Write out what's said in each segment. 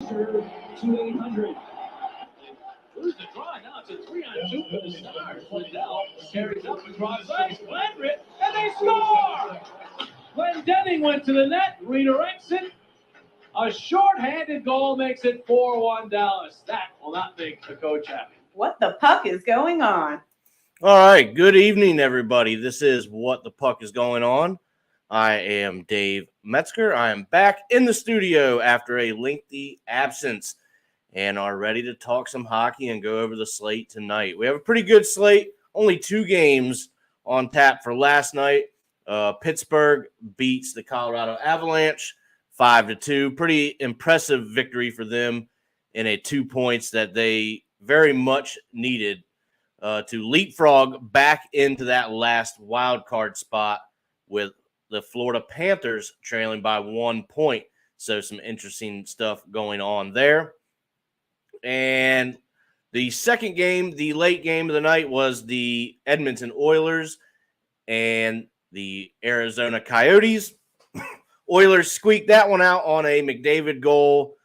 Who's the draw? Now it's a 3-on-2 for the Stars. Liddell carries up across ice. Glenritt, and they score! Glendenning went to the net, redirects it. A short-handed goal makes it 4-1 Dallas. That will not make the coach happy. What the puck is going on? All right, good evening, everybody. This is What the Puck is Going On. I am Dave Metzger. I am back in the studio after a lengthy absence and are ready to talk some hockey and go over the slate tonight. We have a pretty good slate, only 2 games on tap for last night. Pittsburgh beats the Colorado Avalanche 5-2. Pretty impressive victory for them in a 2 points that they very much needed to leapfrog back into that last wild card spot with the Florida Panthers trailing by 1 point. So some interesting stuff going on there. And the second game, the late game of the night, was the Edmonton Oilers and the Arizona Coyotes. Oilers squeaked that one out on a McDavid goal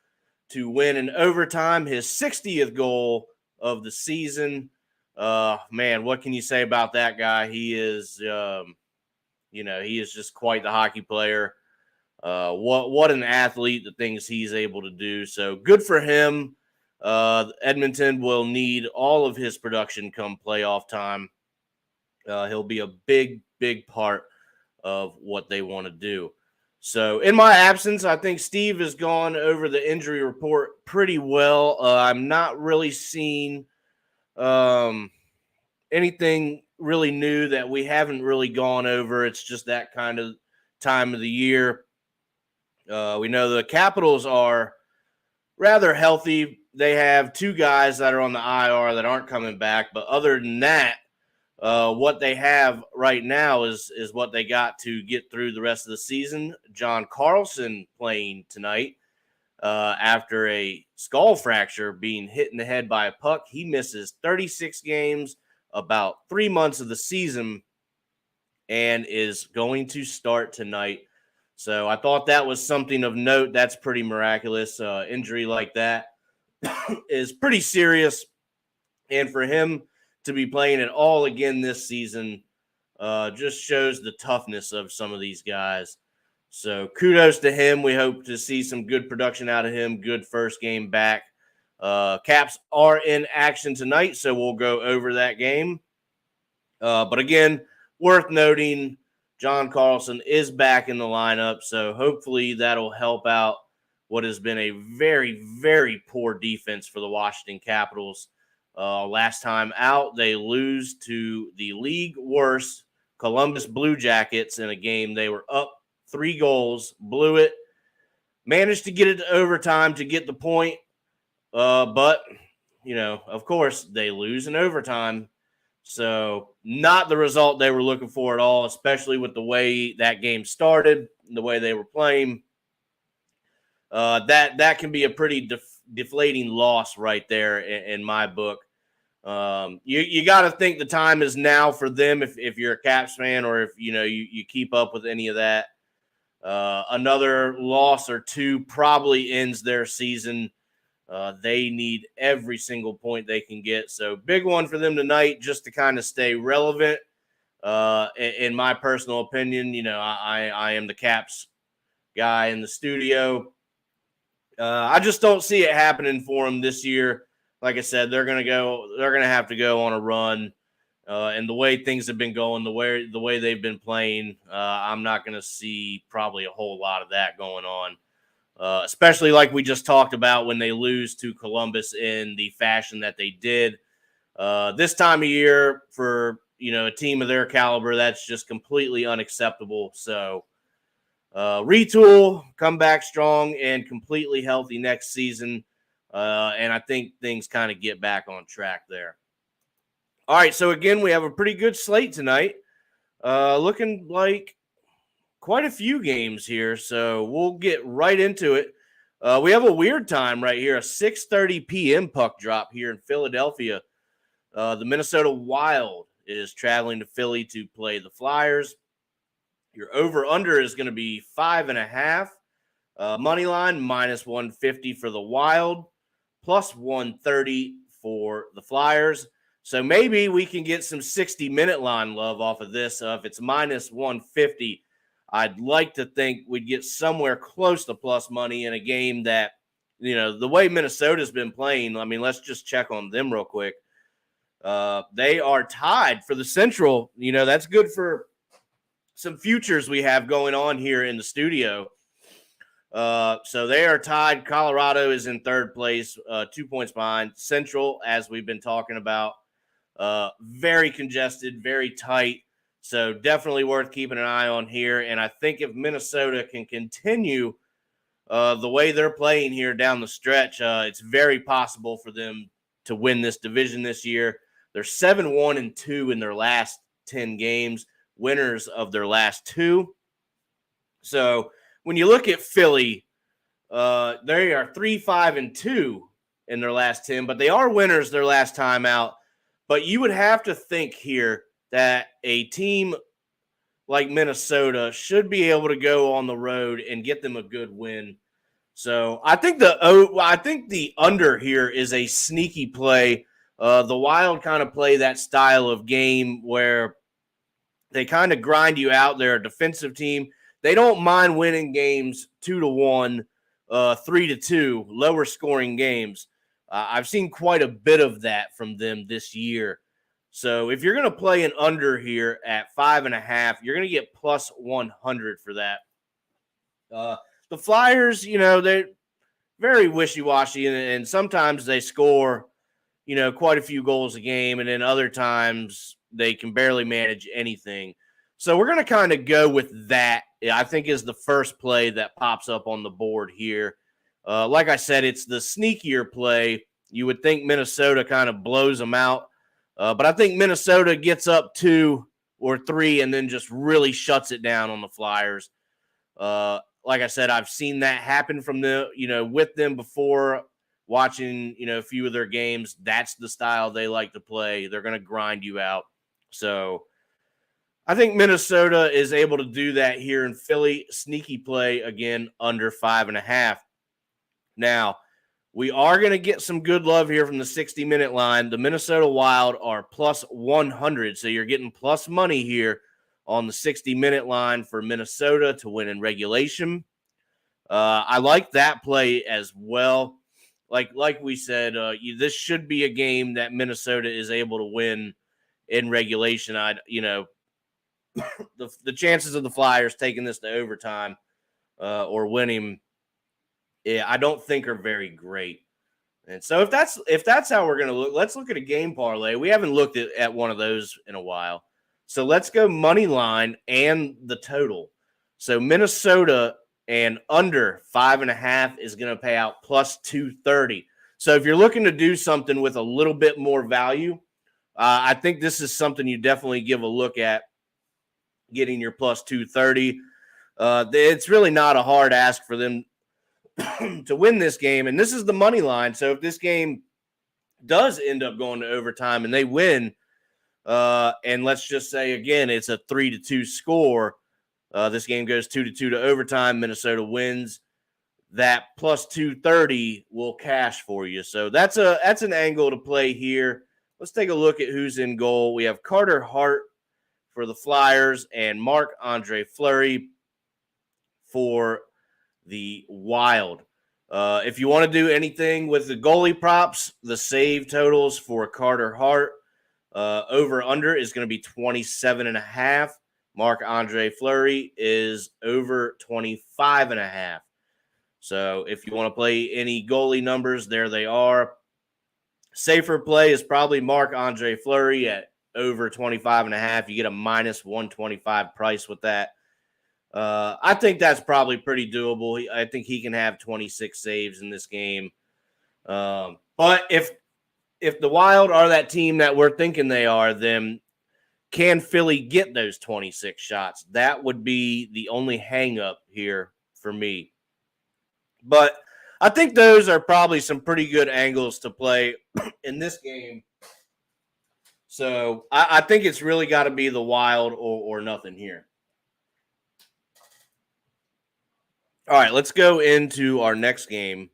to win in overtime, his 60th goal of the season. Man, what can you say about that guy? He is, he is just quite the hockey player. What an athlete, the things he's able to do. So good for him. Edmonton will need all of his production come playoff time. He'll be a big, big part of what they want to do. So in my absence, I think Steve has gone over the injury report pretty well. I'm not really seeing anything really new that we haven't really gone over. It's just that kind of time of the year. We know the Capitals are rather healthy. They have 2 guys that are on the IR that aren't coming back. But other than that, what they have right now is what they got to get through the rest of the season. John Carlson playing tonight after a skull fracture, being hit in the head by a puck. He misses 36 games, about 3 months of the season, and is going to start tonight. So I thought that was something of note. That's pretty miraculous. Injury like that is pretty serious. And for him to be playing at all again this season just shows the toughness of some of these guys. So kudos to him. We hope to see some good production out of him. Good first game back. Caps are in action tonight, so we'll go over that game. But again, worth noting, John Carlson is back in the lineup, so hopefully that'll help out what has been a very, very poor defense for the Washington Capitals. Last time out, they lose to the league worst Columbus Blue Jackets in a game. They were up 3 goals, blew it, managed to get it to overtime to get the point. But, of course, they lose in overtime. So not the result they were looking for at all, especially with the way that game started, the way they were playing. That can be a pretty deflating loss right there in my book. You got to think the time is now for them if you're a Caps fan, or if you keep up with any of that. Another loss or 2 probably ends their season. They need every single point they can get. So big one for them tonight, just to kind of stay relevant. In my personal opinion, I am the Caps guy in the studio. I just don't see it happening for them this year. Like I said, they're going to have to go on a run. And the way things have been going, the way they've been playing, I'm not going to see probably a whole lot of that going on. Especially like we just talked about when they lose to Columbus in the fashion that they did. This time of year for, a team of their caliber, that's just completely unacceptable. So retool, come back strong and completely healthy next season. And I think things kind of get back on track there. All right, so again, we have a pretty good slate tonight. Looking like quite a few games here, so we'll get right into it. We have a weird time right here, a 6:30 p.m. puck drop here in Philadelphia. The Minnesota Wild is traveling to Philly to play the Flyers. Your over-under is going to be 5.5. Money line, minus 150 for the Wild, plus 130 for the Flyers. So maybe we can get some 60-minute line love off of this. If it's minus 150, I'd like to think we'd get somewhere close to plus money in a game that, the way Minnesota's been playing. I mean, let's just check on them real quick. They are tied for the Central. That's good for some futures we have going on here in the studio. So they are tied. Colorado is in third place, 2 points behind. Central, as we've been talking about, very congested, very tight. So definitely worth keeping an eye on here. And I think if Minnesota can continue the way they're playing here down the stretch, it's very possible for them to win this division this year. They're 7-1-2 in their last 10 games, winners of their last 2. So when you look at Philly, they are 3-5-2 in their last 10, but they are winners their last time out. But you would have to think here that a team like Minnesota should be able to go on the road and get them a good win. So I think the under here is a sneaky play. The Wild kind of play that style of game where they kind of grind you out. They're a defensive team. They don't mind winning games 2-1, 3-2, lower scoring games. I've seen quite a bit of that from them this year. So if you're going to play an under here at 5.5, you're going to get plus 100 for that. The Flyers, they're very wishy-washy, and sometimes they score, quite a few goals a game, and then other times they can barely manage anything. So we're going to kind of go with that, I think, is the first play that pops up on the board here. Like I said, it's the sneakier play. You would think Minnesota kind of blows them out. But I think Minnesota gets up 2 or 3 and then just really shuts it down on the Flyers. Like I said, I've seen that happen from with them before, watching, a few of their games. That's the style they like to play. They're going to grind you out. So I think Minnesota is able to do that here in Philly. Sneaky play, again, under 5.5. Now, we are going to get some good love here from the 60-minute line. The Minnesota Wild are plus 100, so you're getting plus money here on the 60-minute line for Minnesota to win in regulation. I like that play as well. Like we said, this should be a game that Minnesota is able to win in regulation. The chances of the Flyers taking this to overtime or winning, I don't think are very great. And so if that's how we're going to look, let's look at a game parlay. We haven't looked at one of those in a while. So let's go money line and the total. So Minnesota and under 5.5 is going to pay out plus 230. So if you're looking to do something with a little bit more value, I think this is something you definitely give a look at, getting your plus 230. It's really not a hard ask for them to win this game. And this is the money line. So if this game does end up going to overtime and they win, and let's just say, again, it's a 3-2 score, this game goes 2-2 to overtime, Minnesota wins, that plus 230 will cash for you. So that's an angle to play here. Let's take a look at who's in goal. We have Carter Hart for the Flyers and Marc-Andre Fleury for the Wild. If you want to do anything with the goalie props, the save totals for Carter Hart, over under is going to be 27.5. Marc-Andre Fleury is over 25.5. So if you want to play any goalie numbers, there they are. Safer play is probably Marc-Andre Fleury at over 25.5. You get a minus 125 price with that. I think that's probably pretty doable. I think he can have 26 saves in this game. But if the Wild are that team that we're thinking they are, then can Philly get those 26 shots? That would be the only hang-up here for me. But I think those are probably some pretty good angles to play in this game. So I think it's really got to be the Wild or nothing here. All right, let's go into our next game.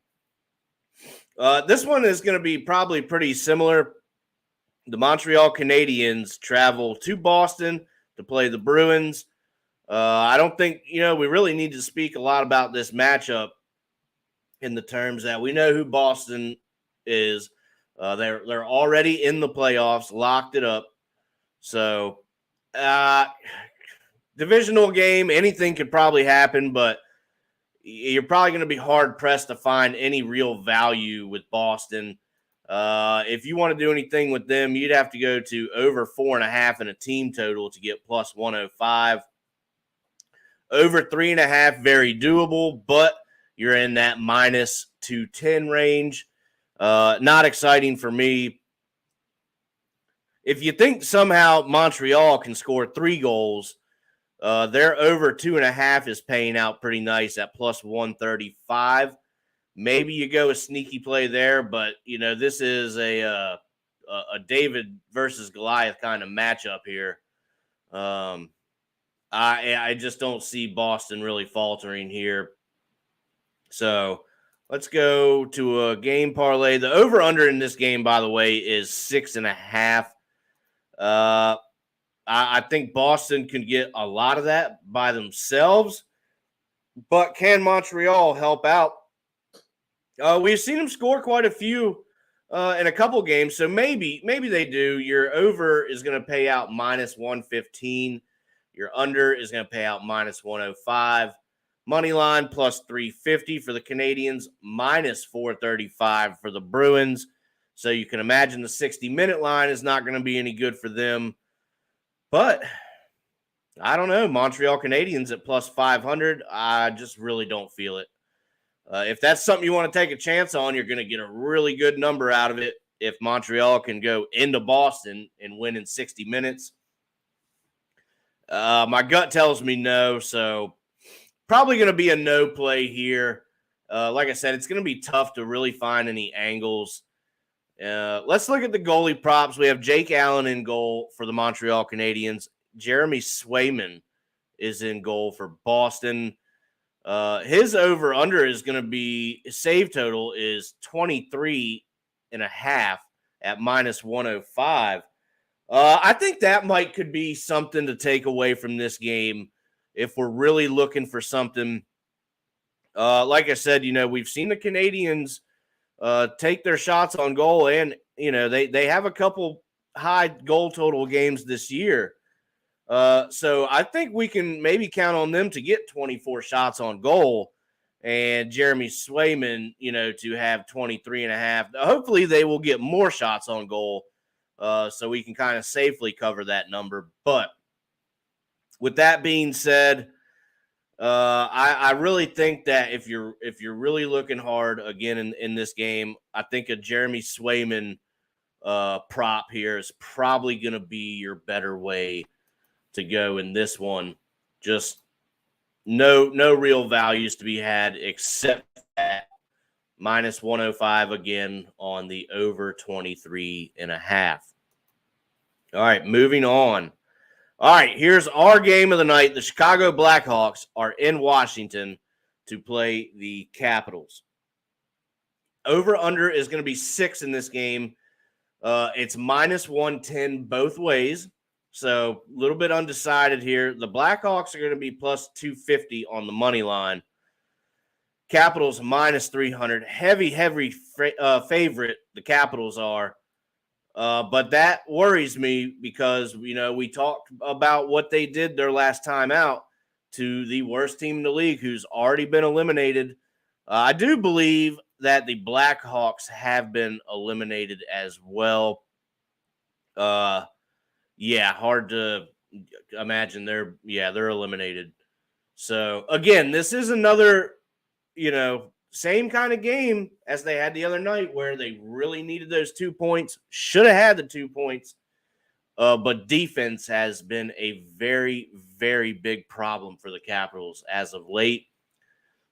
This one is going to be probably pretty similar. The Montreal Canadiens travel to Boston to play the Bruins. I don't think, we really need to speak a lot about this matchup in the terms that we know who Boston is. They're already in the playoffs, locked it up. So, divisional game, anything could probably happen, but you're probably going to be hard pressed to find any real value with Boston. If you want to do anything with them, you'd have to go to over 4.5 in a team total to get plus 105. Over 3.5, very doable, but you're in that minus 210 range. Not exciting for me. If you think somehow Montreal can score 3 goals, their over 2.5 is paying out pretty nice at plus 135. Maybe you go a sneaky play there, but this is a David versus Goliath kind of matchup here. I just don't see Boston really faltering here. So let's go to a game parlay. The over under in this game, by the way, is 6.5. I think Boston can get a lot of that by themselves, but can Montreal help out? We've seen them score quite a few in a couple games, so maybe they do. Your over is going to pay out minus 115. Your under is going to pay out minus 105. Money line plus 350 for the Canadiens, minus 435 for the Bruins. So you can imagine the 60-minute line is not going to be any good for them. But I don't know. Montreal Canadiens at plus 500, I just really don't feel it. If that's something you want to take a chance on, you're going to get a really good number out of it if Montreal can go into Boston and win in 60 minutes. My gut tells me no, so probably going to be a no play here. Like I said, it's going to be tough to really find any angles. Let's look at the goalie props. We have Jake Allen in goal for the Montreal Canadiens. Jeremy Swayman is in goal for Boston. His over-under is going to be, his save total is 23.5 at minus 105. I think that could be something to take away from this game if we're really looking for something. Like I said, we've seen the Canadiens take their shots on goal, and they have a couple high goal total games this year. So I think we can maybe count on them to get 24 shots on goal, and Jeremy Swayman, to have 23.5. Hopefully they will get more shots on goal, so we can kind of safely cover that number. But with that being said, I really think that if you're really looking hard again in this game, I think a Jeremy Swayman prop here is probably going to be your better way to go in this one. Just no real values to be had except that minus 105 again on the over 23.5. All right, moving on. All right, here's our game of the night. The Chicago Blackhawks are in Washington to play the Capitals. Over-under is going to be 6 in this game. It's minus 110 both ways, so a little bit undecided here. The Blackhawks are going to be plus 250 on the money line. Capitals minus 300. Heavy favorite the Capitals are. But that worries me because, we talked about what they did their last time out to the worst team in the league who's already been eliminated. I do believe that the Blackhawks have been eliminated as well. Hard to imagine they're eliminated. So, again, this is another, same kind of game as they had the other night where they really needed those 2 points. Should have had the 2 points. But defense has been a very, very big problem for the Capitals as of late.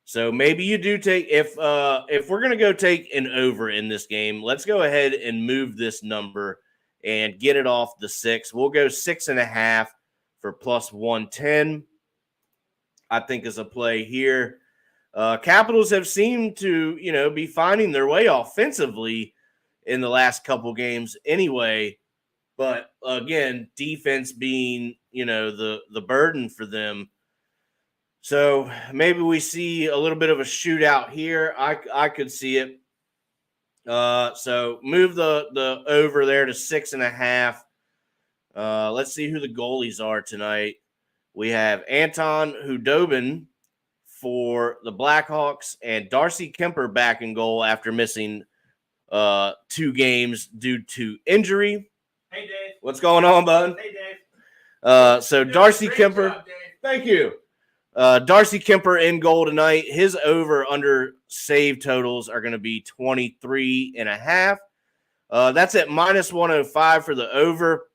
So maybe you do take, if we're going to go take an over in this game, let's go ahead and move this number and get it off the 6. We'll go 6.5 for plus 110. I think is a play here. Capitals have seemed to, be finding their way offensively in the last couple games anyway. But again, defense being, the burden for them. So maybe we see a little bit of a shootout here. I could see it. So move the over there to 6.5. Let's see who the goalies are tonight. We have Anton Hudobin for the Blackhawks and Darcy Kemper back in goal after missing 2 games due to injury. Hey, Dave. What's going on, bud? Hey, Dave. So Darcy Great Kemper. job, Dave. Thank you. Darcy Kemper in goal tonight. His over-under save totals are going to be 23.5. That's at -105 for the over.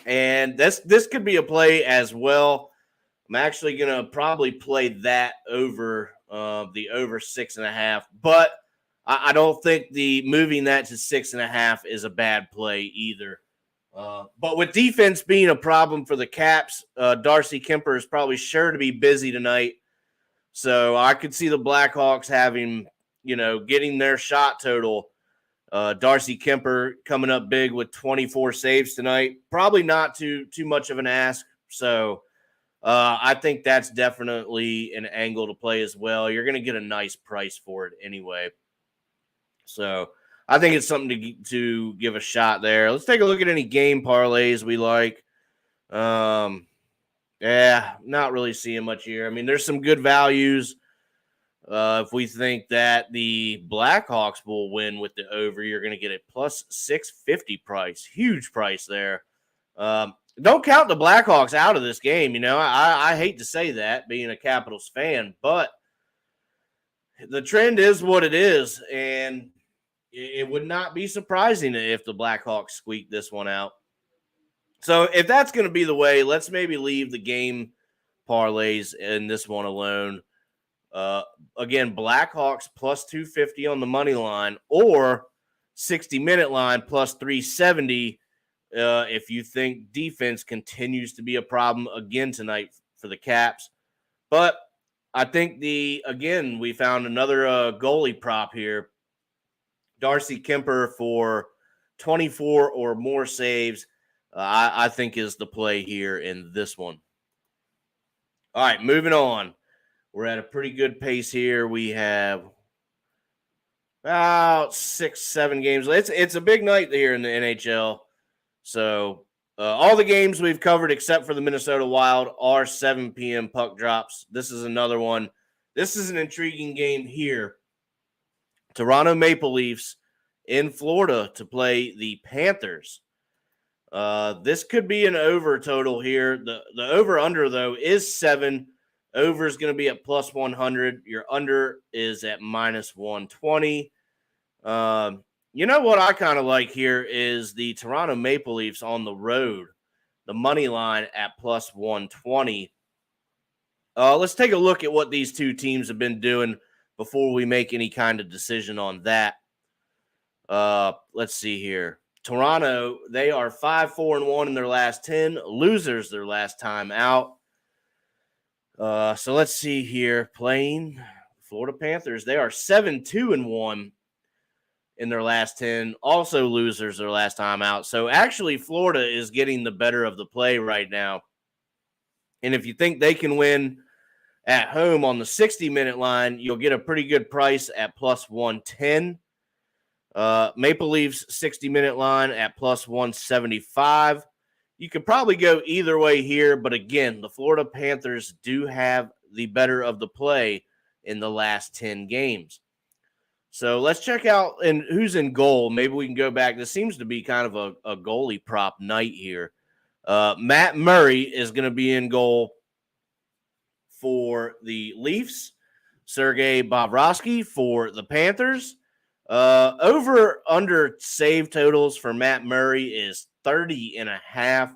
And this could be a play as well. I'm actually going to probably play that over the over 6.5. But I don't think the moving that to 6.5 is a bad play either. But with defense being a problem for the Caps, Darcy Kemper is probably sure to be busy tonight. So I could see the Blackhawks having, getting their shot total. Darcy Kemper coming up big with 24 saves tonight. Probably not too much of an ask. So I think that's definitely an angle to play as well. You're going to get a nice price for it anyway. So I think it's something to give a shot there. Let's take a look at any game parlays we like. Not really seeing much here. I mean, there's some good values. If we think that the Blackhawks will win with the over, you're going to get a plus 650 price. Huge price there. Don't count the Blackhawks out of this game. I hate to say that being a Capitals fan, but the trend is what it is. And it would not be surprising if the Blackhawks squeak this one out. So if that's going to be the way, let's maybe leave the game parlays in this one alone. Again, Blackhawks plus 250 on the money line or 60-minute line plus 370 if you think defense continues to be a problem again tonight for the Caps. But I think we found another goalie prop here. Darcy Kemper for 24 or more saves, I think is the play here in this one. All right, moving on. We're at a pretty good pace here. We have about 6-7 games. It's a big night here in the NHL. So all the games we've covered except for the Minnesota Wild are 7 p.m. puck drops. This is another one. This is an intriguing game here. Toronto Maple Leafs in Florida to play the Panthers. This could be an over total here. The over-under, though, is 7. Over is going to be at plus 100. Your under is at minus 120. You know what I kind of like here is the Toronto Maple Leafs on the road. The money line at plus 120. Let's take a look at what these two teams have been doing before we make any kind of decision on that. Let's see here. Toronto, they are 5-4-1 in their last 10. Losers their last time out. So let's see here. Playing Florida Panthers, they are 7-2-1 in their last 10. Also losers their last time out. So actually Florida is getting the better of the play right now. And if you think they can win at home on the 60-minute line, you'll get a pretty good price at plus 110. Maple Leafs 60-minute line at plus 175. You could probably go either way here, but again, the Florida Panthers do have the better of the play in the last 10 games. So let's check out and who's in goal. Maybe we can go back. This seems to be kind of a goalie prop night here. Matt Murray is going to be in goal for the Leafs. Sergei Bobrovsky for the Panthers. Over under save totals for Matt Murray is 30.5.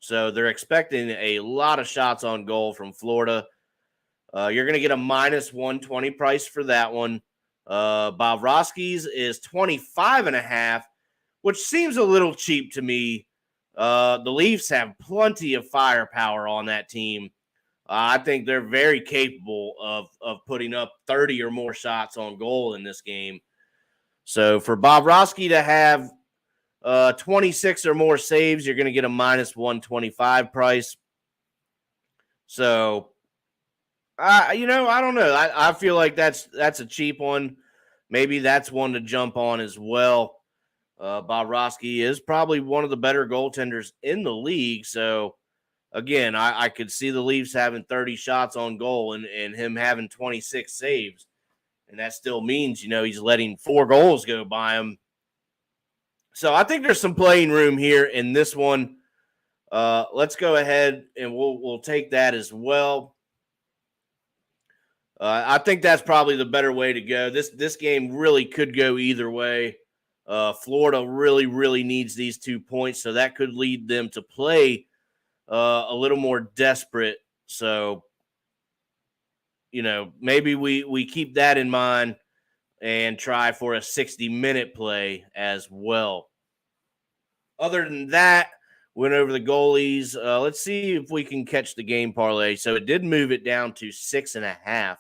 So they're expecting a lot of shots on goal from Florida. You're going to get a minus 120 price for that one. Bobrovsky's is 25.5, which seems a little cheap to me. The Leafs have plenty of firepower on that team. I think they're very capable of putting up 30 or more shots on goal in this game. So for Bobrovsky to have 26 or more saves, you're going to get a minus 125 price. So, I don't know. I feel like that's a cheap one. Maybe that's one to jump on as well. Bobrovsky is probably one of the better goaltenders in the league. So, again, I could see the Leafs having 30 shots on goal and him having 26 saves. And that still means, he's letting 4 goals go by him. So I think there's some playing room here in this one. Let's go ahead and we'll take that as well. I think that's probably the better way to go. This game really could go either way. Florida really, really needs these 2 points, so that could lead them to play a little more desperate. So, maybe we keep that in mind and try for a 60-minute play as well. Other than that, went over the goalies. Let's see if we can catch the game parlay. So it did move it down to 6.5.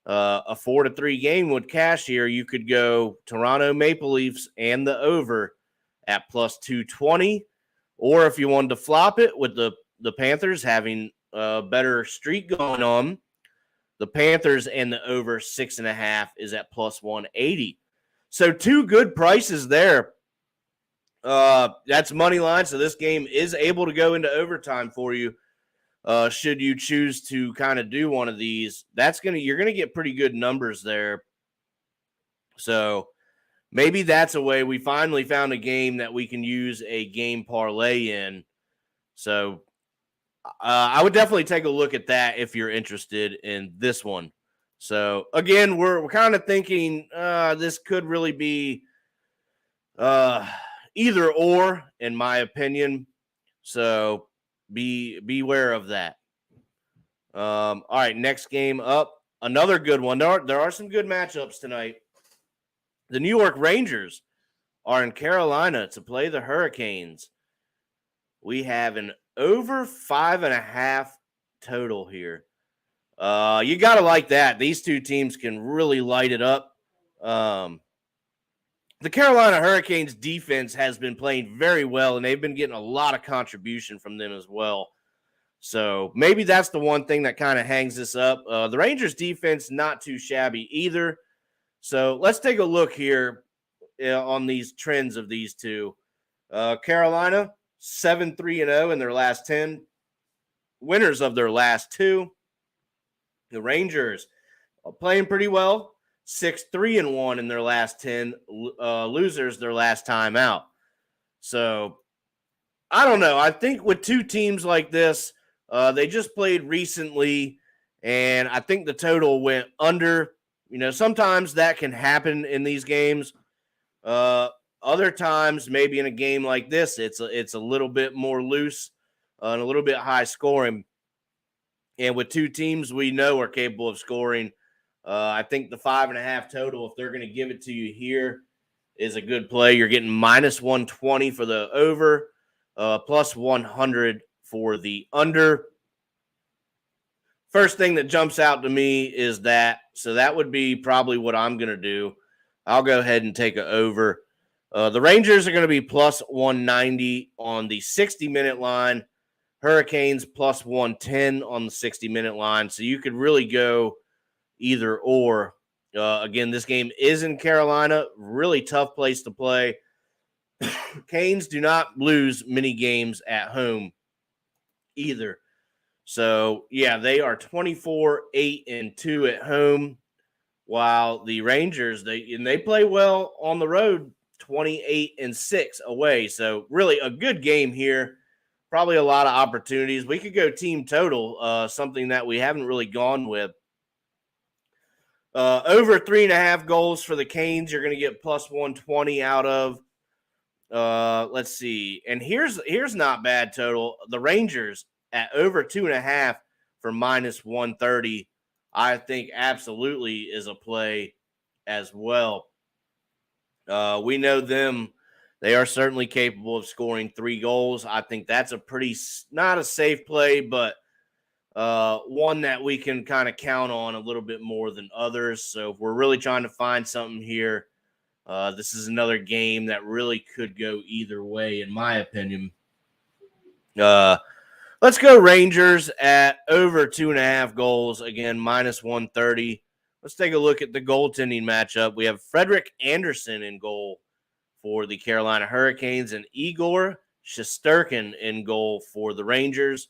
A 4-3 game would cash here. You could go Toronto Maple Leafs and the over at plus 220. Or if you wanted to flop it with the Panthers having a better streak going on, the Panthers and the over 6.5 is at plus 180. So 2 good prices there. That's money line. So this game is able to go into overtime for you. Should you choose to kind of do one of these, you're going to get pretty good numbers there. So maybe that's a way. We finally found a game that we can use a game parlay in. So I would definitely take a look at that if you're interested in this one. So again, we're kind of thinking this could really be either or, in my opinion. So beware of that. All right, next game up. Another good one. There are some good matchups tonight. The New York Rangers are in Carolina to play the Hurricanes. We have an over 5.5 total here. You got to like that. These 2 teams can really light it up. The Carolina Hurricanes defense has been playing very well, and they've been getting a lot of contribution from them as well. So maybe that's the one thing that kind of hangs this up. The Rangers defense, not too shabby either. So let's take a look here on these trends of these 2. Carolina, 7-3-0 in their last 10. Winners of their last 2. The Rangers are playing pretty well. 6-3-1 in their last 10. Losers their last time out. So I don't know. I think with 2 teams like this, they just played recently, and I think the total went under. Sometimes that can happen in these games. Other times, maybe in a game like this, it's a little bit more loose and a little bit high scoring. And with 2 teams we know are capable of scoring, I think the 5.5 total, if they're going to give it to you here, is a good play. You're getting minus 120 for the over, plus 100 for the under. First thing that jumps out to me is that. So that would be probably what I'm going to do. I'll go ahead and take an over. The Rangers are going to be plus 190 on the 60-minute line. Hurricanes plus 110 on the 60-minute line. So you could really go either or. Again, this game is in Carolina. Really tough place to play. Canes do not lose many games at home either. So, yeah, they are 24-8-2 at home, while the Rangers, they play well on the road, 28-6 away. So, really a good game here. Probably a lot of opportunities. We could go team total, something that we haven't really gone with. Over 3.5 goals for the Canes, you're going to get plus 120 out of. Let's see. And here's not bad total. The Rangers at over 2.5 for minus 130, I think absolutely is a play as well. We know them. They are certainly capable of scoring 3 goals. I think that's a pretty, not a safe play, but one that we can kind of count on a little bit more than others. So if we're really trying to find something here, this is another game that really could go either way, in my opinion. Let's go Rangers at over 2.5 goals. Again, minus 130. Let's take a look at the goaltending matchup. We have Frederik Andersen in goal for the Carolina Hurricanes and Igor Shesterkin in goal for the Rangers.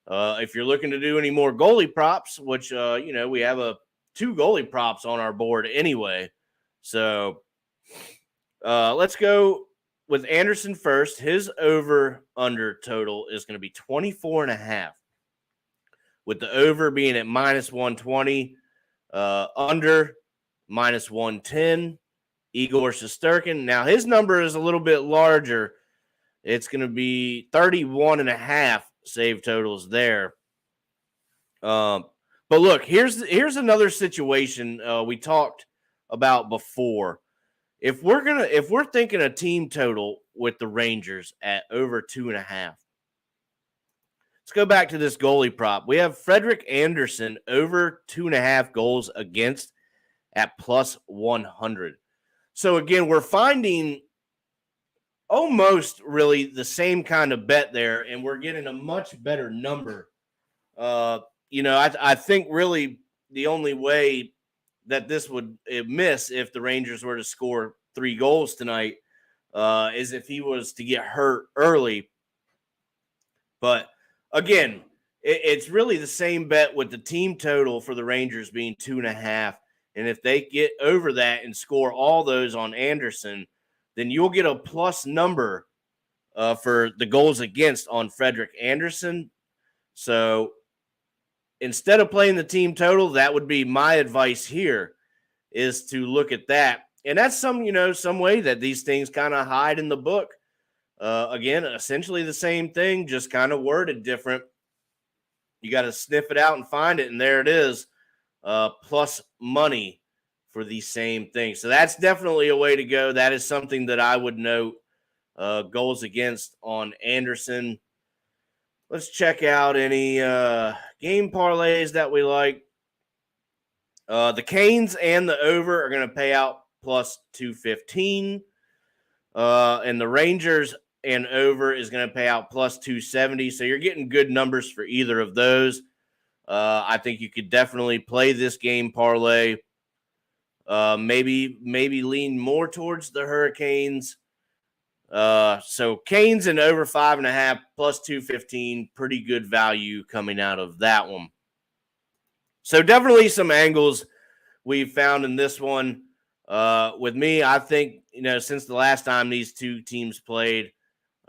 If you're looking to do any more goalie props, which, we have 2 goalie props on our board anyway. So let's go with Andersen first. His over-under total is going to be 24.5, with the over being at minus 120, under minus 110. Igor Shesterkin. Now, his number is a little bit larger. It's going to be 31.5 save totals there. But look, here's another situation we talked about before. If we're thinking a team total with the Rangers at over 2.5, let's go back to this goalie prop. We have Frederik Andersen over 2.5 goals against at plus 100. So again, we're finding almost really the same kind of bet there, and we're getting a much better number. I think really the only way that this would miss if the Rangers were to score 3 goals tonight is if he was to get hurt early. But again, it's really the same bet with the team total for the Rangers being 2.5. And if they get over that and score all those on Andersen, then you'll get a plus number for the goals against on Frederik Andersen. So instead of playing the team total, that would be my advice here, is to look at that. And that's some way that these things kind of hide in the book. Again, essentially the same thing, just kind of worded different. You got to sniff it out and find it, and there it is, plus money for the same thing. So that's definitely a way to go. That is something that I would note, goals against on Andersen. Let's check out any game parlays that we like. The Canes and the over are going to pay out plus 215. And the Rangers and over is going to pay out plus 270. So you're getting good numbers for either of those. I think you could definitely play this game parlay. Maybe lean more towards the Hurricanes. So Canes and over 5.5 plus 215, pretty good value coming out of that one. So definitely some angles we've found in this one. With me, I think, since the last time these two teams played,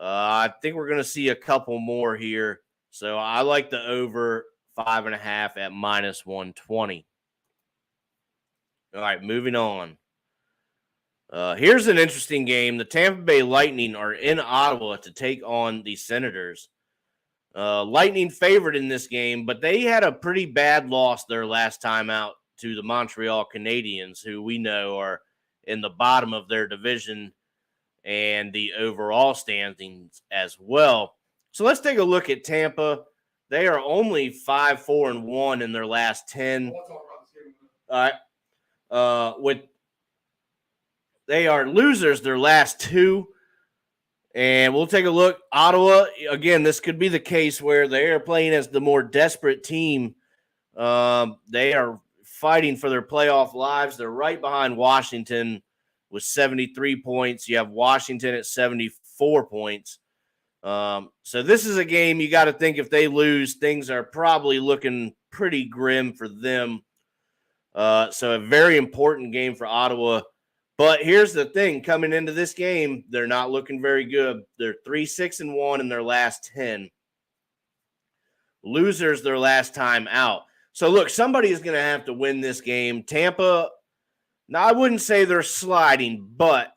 I think we're going to see a couple more here. So I like the over 5.5 at minus 120. All right, moving on. Here's an interesting game. The Tampa Bay Lightning are in Ottawa to take on the Senators. Lightning favored in this game, but they had a pretty bad loss their last time out to the Montreal Canadiens, who we know are in the bottom of their division and the overall standings as well. So let's take a look at Tampa. They are only 5-4-1 in their last 10. All right. They are losers their last 2. And we'll take a look. Ottawa, again, this could be the case where they are playing as the more desperate team. They are fighting for their playoff lives. They're right behind Washington with 73 points. You have Washington at 74 points. So this is a game you got to think if they lose, things are probably looking pretty grim for them. So a very important game for Ottawa. But here's the thing, coming into this game, they're not looking very good. They're 3-6-1 in their last 10. Losers their last time out. So look, somebody is going to have to win this game. Tampa, now I wouldn't say they're sliding, but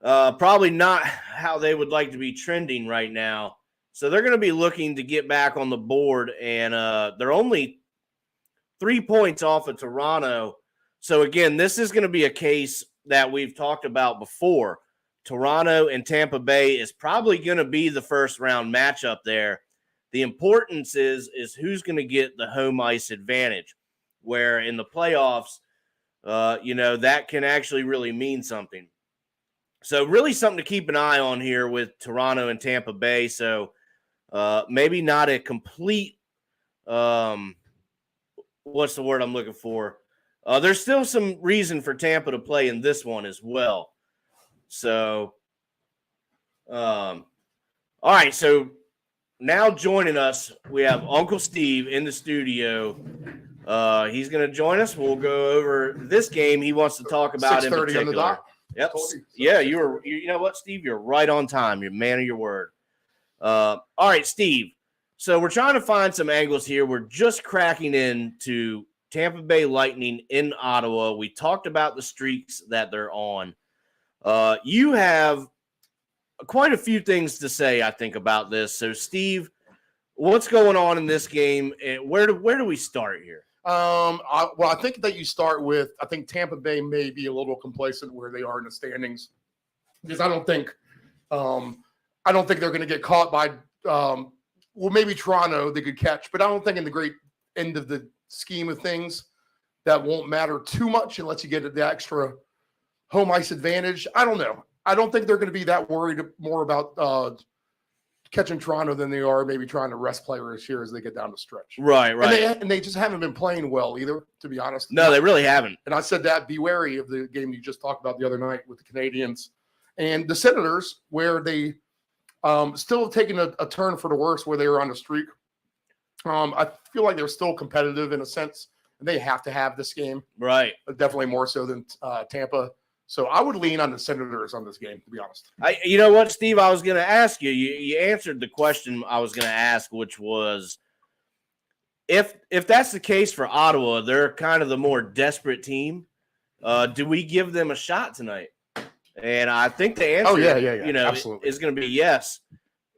probably not how they would like to be trending right now. So they're going to be looking to get back on the board, and they're only 3 points off of Toronto. So, again, this is going to be a case that we've talked about before. Toronto and Tampa Bay is probably going to be the first-round matchup there. The importance is who's going to get the home ice advantage, where in the playoffs, that can actually really mean something. So really something to keep an eye on here with Toronto and Tampa Bay. So maybe not a complete what's the word I'm looking for? There's still some reason for Tampa to play in this one as well. So, all right. So now joining us, we have Uncle Steve in the studio. He's going to join us. We'll go over this game he wants to talk about in particular. On the dot. Yep. Yeah, you know what, Steve? You're right on time. You're a man of your word. All right, Steve. So we're trying to find some angles here. We're just cracking into Tampa Bay Lightning in Ottawa. We talked about the streaks that they're on. You have quite a few things to say, I think, about this. So, Steve, what's going on in this game? Where do we start here? I think that you start with, I think Tampa Bay may be a little complacent where they are in the standings, because I don't think they're going to get caught by, maybe Toronto they could catch, but I don't think in the great end of the scheme of things that won't matter too much unless you get the extra home ice advantage. I don't know. I don't think they're going to be that worried more about catching Toronto than they are maybe trying to rest players here as they get down the stretch. Right. And they just haven't been playing well either, to be honest. No, they really haven't. And I said that, be wary of the game you just talked about the other night with the Canadians and the Senators, where they still have taken a turn for the worse, where they were on the streak. I feel like they're still competitive in a sense, and they have to have this game. Right. Definitely more so than Tampa. So I would lean on the Senators on this game, to be honest. You know what, Steve? I was going to ask you. You answered the question I was going to ask, which was, if that's the case for Ottawa, they're kind of the more desperate team. Do we give them a shot tonight? And I think the answer, absolutely, is going to be yes.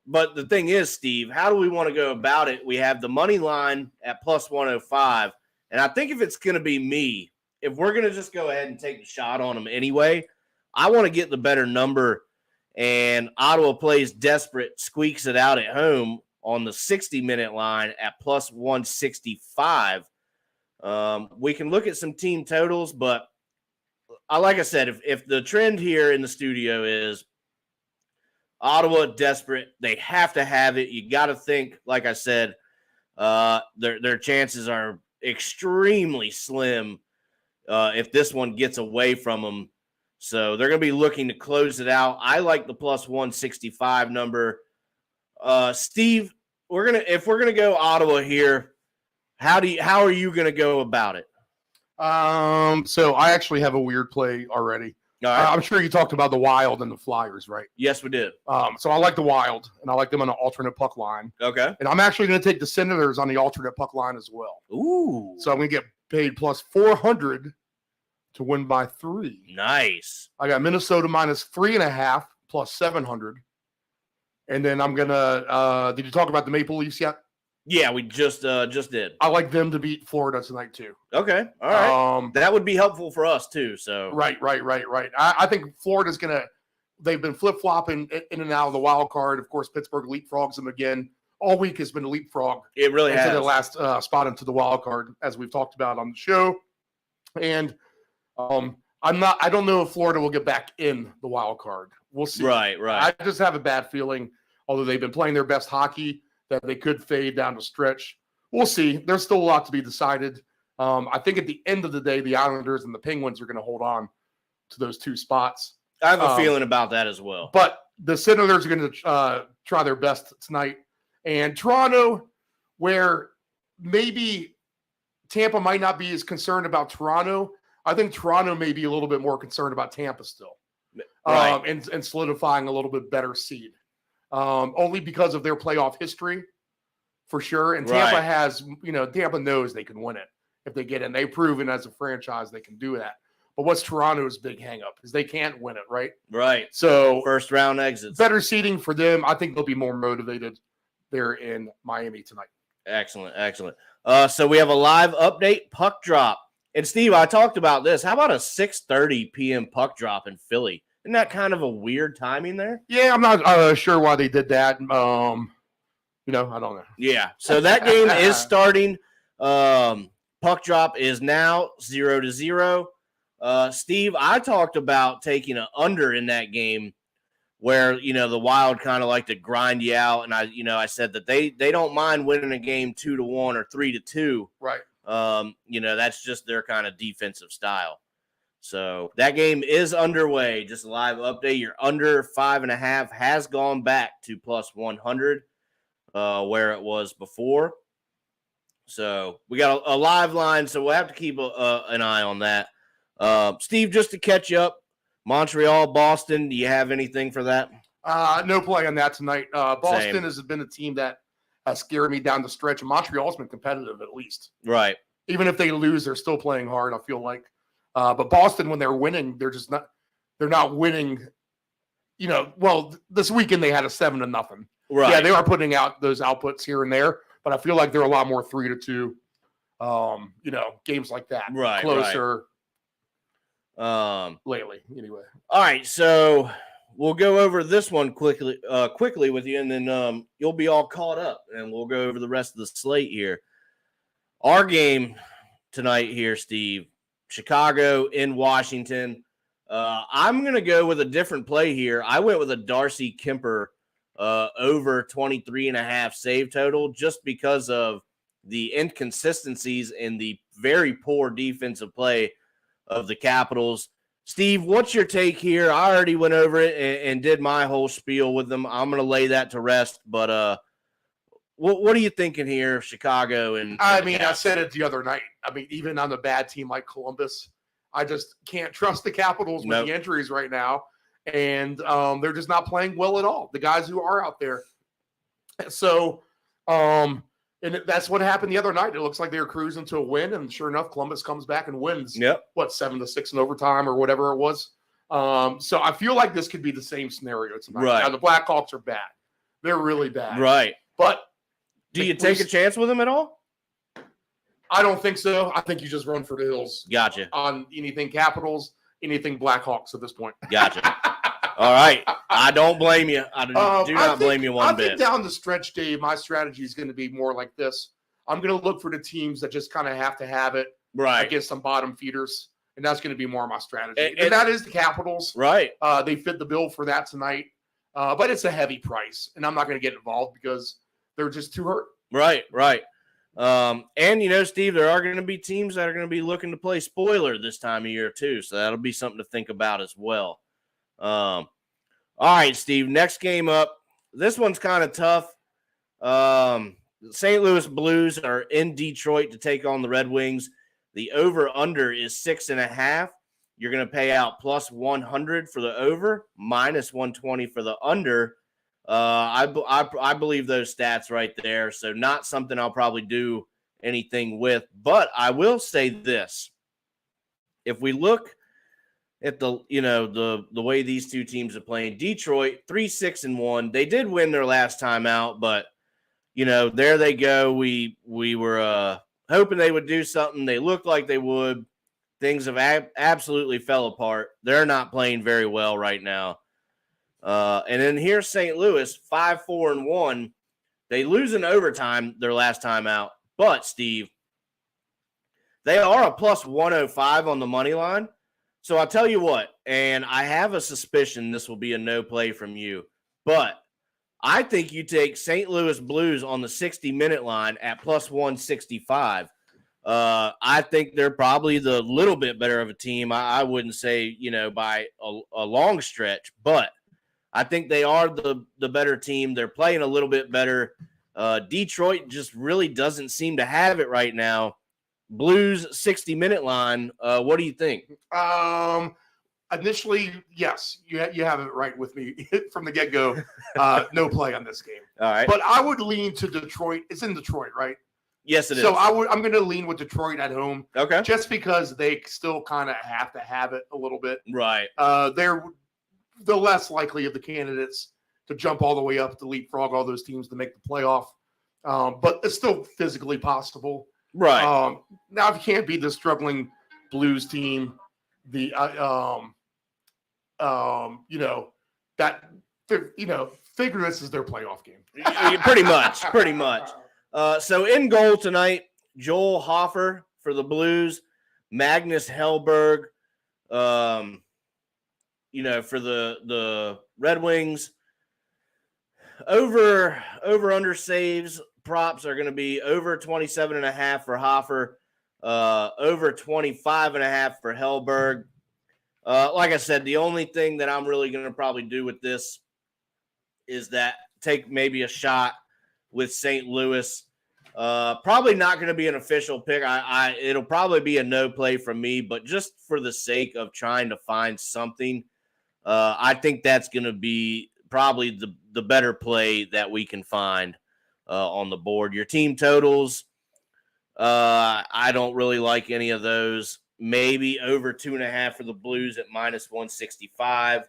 But the thing is, Steve, how do we want to go about it? We have the money line at plus 105, and I think if it's going to be me, if we're going to just go ahead and take the shot on them anyway, I want to get the better number, and Ottawa plays desperate, squeaks it out at home on the 60-minute line at plus 165. We can look at some team totals, but like I said, if the trend here in the studio is Ottawa desperate, they have to have it. You got to think, like I said, their chances are extremely slim if this one gets away from them. So they're going to be looking to close it out. I like the plus 165 number. Steve, if we're gonna go Ottawa here, how are you going to go about it? So I actually have a weird play already. All right. I'm sure you talked about the Wild and the Flyers, right? Yes, we did. So I like the Wild, and I like them on an alternate puck line. Okay. And I'm actually going to take the Senators on the alternate puck line as well. Ooh. So I'm going to get paid plus 400 to win by 3. Nice. I got Minnesota minus 3.5 plus 700. And then I'm going to did you talk about the Maple Leafs yet? Yeah, we just did. I like them to beat Florida tonight too. Okay. All right. That would be helpful for us too. So Right. I think Florida's they've been flip-flopping in and out of the wild card. Of course, Pittsburgh leapfrogs them again. All week has been a leapfrog. It really has. Their last spot into the wild card, as we've talked about on the show. And I don't know if Florida will get back in the wild card. We'll see. Right. I just have a bad feeling, although they've been playing their best hockey, that they could fade down the stretch. We'll see. There's still a lot to be decided. I think at the end of the day, the Islanders and the Penguins are going to hold on to those 2 spots. I have a feeling about that as well. But the Senators are going to try their best tonight. And Toronto, where maybe Tampa might not be as concerned about Toronto, I think Toronto may be a little bit more concerned about Tampa still. Right. And solidifying a little bit better seed. Only because of their playoff history, for sure. And Tampa has, Tampa knows they can win it if they get in. They've proven as a franchise they can do that. But what's Toronto's big hang-up is they can't win it, right? Right. So first round exits. Better seeding for them. I think they'll be more motivated there in Miami tonight. Excellent. So we have a live update, puck drop. And Steve, I talked about this. How about a 6:30 p.m. puck drop in Philly? Isn't that kind of a weird timing there? Yeah, I'm not sure why they did that. I don't know. Yeah. So that game is starting. Puck drop is now 0-0. Steve, I talked about taking an under in that game where, the Wild kind of like to grind you out. And I said that they don't mind winning a game 2-1 or 3-2. Right. That's just their kind of defensive style. So that game is underway. Just a live update. Your under 5.5 has gone back to plus 100, where it was before. So we got a live line, so we'll have to keep an eye on that. Steve, just to catch you up, Montreal, Boston, do you have anything for that? No play on that tonight. Boston Same. has been a team that has scared me down the stretch. And Montreal's been competitive at least. Right. Even if they lose, they're still playing hard, I feel like. But Boston, when they're winning, they're not winning. This weekend they had a 7-0. Right. Yeah, they are putting out those outputs here and there, but I feel like they're a lot more 3-2. Games like that. Right. Closer. Right. Lately, anyway. All right, so we'll go over this one quickly with you, and then you'll be all caught up, and we'll go over the rest of the slate here. Our game tonight here, Steve, Chicago in Washington. I'm going to go with a different play here. I went with a Darcy Kemper over 23.5 save total just because of the inconsistencies in the very poor defensive play of the Capitals. Steve, what's your take here? I already went over it and did my whole spiel with them. I'm going to lay that to rest, but what are you thinking here, Chicago? I said it the other night. Even on a bad team like Columbus, I just can't trust the Capitals with the injuries right now, and they're just not playing well at all, the guys who are out there. So, and that's what happened the other night. It looks like they were cruising to a win, and sure enough, Columbus comes back and wins. Yep. 7-6 in overtime or whatever it was. So I feel like this could be the same scenario tonight. Right. Now, the Blackhawks are bad. They're really bad. Right. But do you take a chance with them at all? I don't think so. I think you just run for the hills. Gotcha. On anything Capitals, anything Blackhawks at this point. Gotcha. All right. I don't blame you. I do not blame you one bit. I think down the stretch, Dave, my strategy is going to be more like this. I'm going to look for the teams that just kind of have to have it against some bottom feeders, and that's going to be more of my strategy. And that is the Capitals. Right. They fit the bill for that tonight, but it's a heavy price, and I'm not going to get involved because they're just too hurt. Right. And, Steve, there are going to be teams that are going to be looking to play spoiler this time of year too, so that'll be something to think about as well. All right, Steve, next game up. This one's kind of tough. St. Louis Blues are in Detroit to take on the Red Wings. The over-under is 6.5. You're going to pay out plus 100 for the over, minus 120 for the under. I believe those stats right there, so not something I'll probably do anything with. But I will say this. If we look at the way these two teams are playing, Detroit 3-6-1. They did win their last time out, but there they go. We were hoping they would do something. They looked like they would. Things have absolutely fell apart. They're not playing very well right now. And then here's St. Louis 5-4-1. They lose in overtime their last time out, but Steve, they are a plus 105 on the money line. So I'll tell you what, and I have a suspicion this will be a no play from you, but I think you take St. Louis Blues on the 60-minute line at plus 165. I think they're probably the little bit better of a team. I wouldn't say, by a long stretch, but I think they are the better team. They're playing a little bit better. Detroit just really doesn't seem to have it right now. Blues 60-minute line. What do you think? Initially, yes, you have it right with me from the get-go. No play on this game. All right. But I would lean to Detroit. It's in Detroit, right? Yes, it is. So I'm going to lean with Detroit at home. Okay. Just because they still kind of have to have it a little bit. Right. They're the less likely of the candidates to jump all the way up to leapfrog all those teams to make the playoff. But it's still physically possible. Right. Now, if you can't beat the struggling Blues team, that figure this is their playoff game. Pretty much. So in goal tonight, Joel Hofer for the Blues, Magnus Hellberg, for the Red Wings. Over under saves props are going to be over 27.5 for Hofer, over 25.5 for Hellberg. Like I said, the only thing that I'm really going to probably do with this is that take maybe a shot with St. Louis. Probably not going to be an official pick. It'll probably be a no play from me, but just for the sake of trying to find something, I think that's going to be probably the better play that we can find on the board. Your team totals, I don't really like any of those. Maybe over 2.5 for the Blues at -165.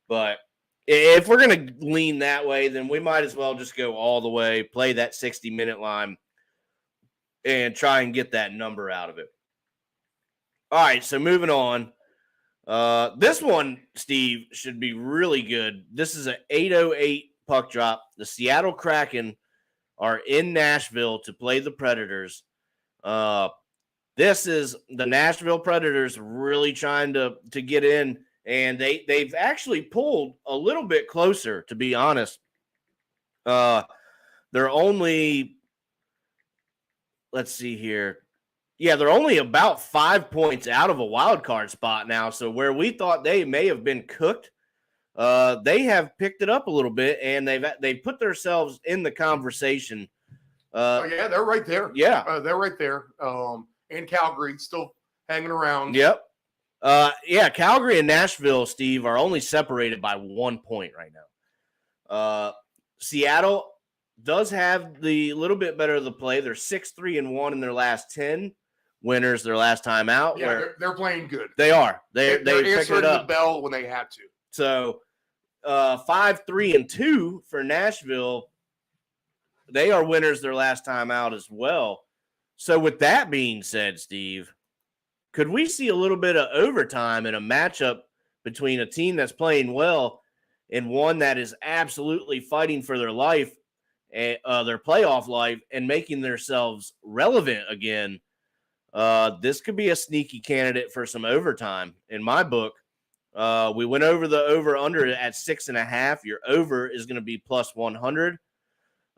But if we're going to lean that way, then we might as well just go all the way, play that 60-minute line, and try and get that number out of it. All right, so moving on. This one, Steve, should be really good. This is an 8:08 puck drop. The Seattle Kraken are in Nashville to play the Predators. This is the Nashville Predators really trying to get in, and they've actually pulled a little bit closer, to be honest. They're only, let's see here. Yeah, they're only about 5 points out of a wild card spot now. So where we thought they may have been cooked, they have picked it up a little bit, and they've put themselves in the conversation. Yeah, they're right there. Yeah, they're right there. And Calgary still hanging around. Yep. Calgary and Nashville, Steve, are only separated by 1 point right now. Seattle does have the little bit better of the play. They're 6-3-1 in their last 10 winners, their last time out. Yeah, they're playing good. They are. They answered the bell when they had to. So 5-3-2 for Nashville. They are winners their last time out as well. So with that being said, Steve, could we see a little bit of overtime in a matchup between a team that's playing well and one that is absolutely fighting for their life, their playoff life, and making themselves relevant again? This could be a sneaky candidate for some overtime in my book. We went over the over-under at 6.5. Your over is going to be +100.